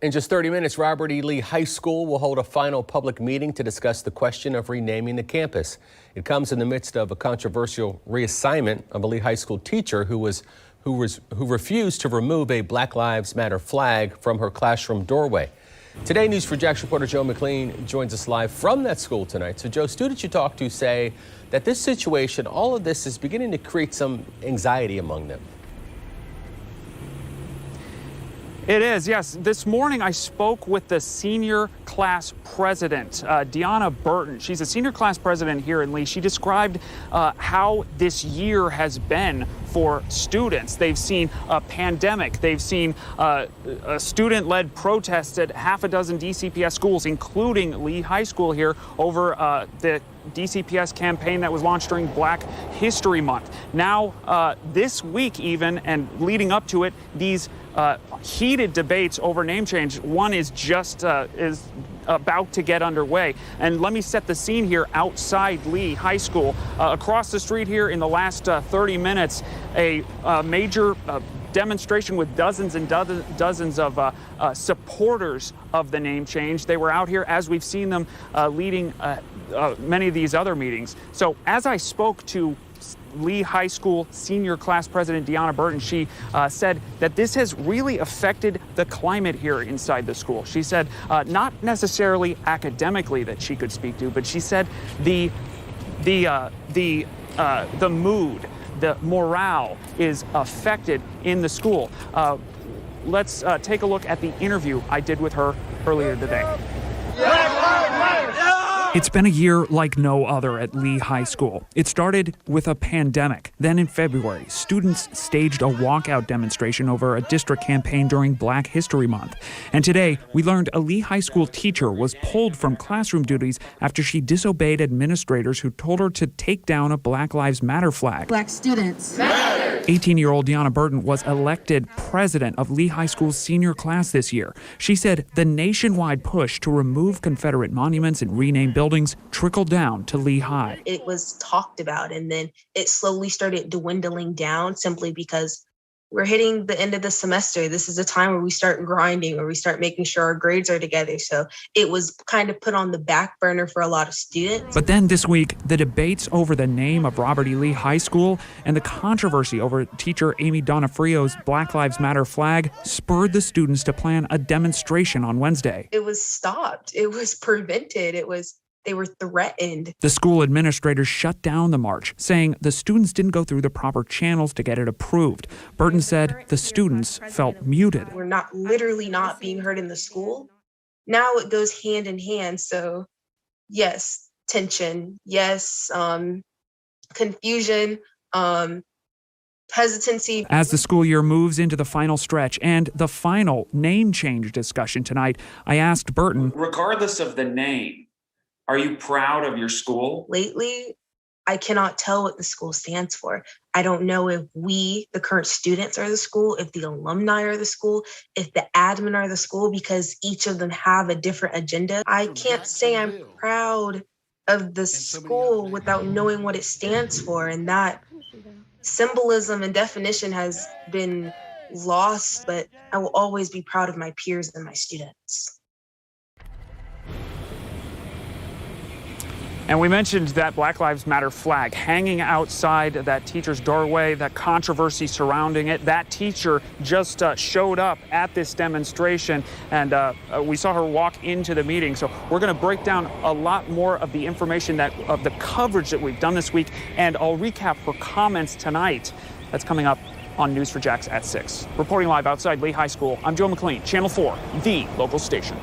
In just 30 minutes, Robert E. Lee High School will hold a final public meeting to discuss the question of renaming the campus. It comes in the midst of a controversial reassignment of a Lee High School teacher who refused to remove a Black Lives Matter flag from her classroom doorway. Today, News4JAX reporter Joe McLean joins us live from that school tonight. So, Joe, students you talk to say that this situation, all of this is beginning to create some anxiety among them. It is, yes. This morning I spoke with the senior class president, Deyona Burton. She's a senior class president here in Lee. She described how this year has been for students. They've seen a pandemic. They've seen a student-led protest at half a dozen DCPS schools, including Lee High School here, over the DCPS campaign that was launched during Black History Month. Now, this week even, and leading up to it, these heated debates over name change. One is just is about to get underway. And let me set the scene here outside Lee High School. Across the street here in the last 30 minutes, a major demonstration with dozens and dozens of supporters of the name change. They were out here as we've seen them leading many of these other meetings. So as I spoke to Lee High School senior class president Deyona Burton, she said that this has really affected the climate here inside the school. She said not necessarily academically that she could speak to, but she said the mood, the morale is affected in the school. Let's take a look at the interview I did with her earlier today. It's been a year like no other at Lee High School. It started with a pandemic. Then in February, students staged a walkout demonstration over a district campaign during Black History Month. And today, we learned a Lee High School teacher was pulled from classroom duties after she disobeyed administrators who told her to take down a Black Lives Matter flag. Black students. 18-year-old Deyona Burton was elected president of Lee High School's senior class this year. She said the nationwide push to remove Confederate monuments and rename buildings trickled down to Lee High. It was talked about, and then it slowly started dwindling down simply because we're hitting the end of the semester. This is a time where we start grinding, where we start making sure our grades are together. So it was kind of put on the back burner for a lot of students. But then this week, the debates over the name of Robert E. Lee High School and the controversy over teacher Amy Donofrio's Black Lives Matter flag spurred the students to plan a demonstration on Wednesday. It was stopped. It was prevented. They were threatened. The school administrators shut down the march, saying the students didn't go through the proper channels to get it approved. Burton said the students felt muted. We're literally not being heard in the school. Now it goes hand in hand. So yes, tension. Yes, confusion, hesitancy. As the school year moves into the final stretch and the final name change discussion tonight, I asked Burton, regardless of the name, are you proud of your school? Lately, I cannot tell what the school stands for. I don't know if we, the current students, are the school, if the alumni are the school, if the admin are the school, because each of them have a different agenda. I can't say I'm proud of the school without knowing what it stands for. And that symbolism and definition has been lost, but I will always be proud of my peers and my students. And we mentioned that Black Lives Matter flag hanging outside that teacher's doorway, that controversy surrounding it. That teacher just showed up at this demonstration, and we saw her walk into the meeting. So we're going to break down a lot more of the information of the coverage that we've done this week, and I'll recap her comments tonight. That's coming up on News4JAX at 6. Reporting live outside Lee High School, I'm Joe McLean, Channel 4, the local station.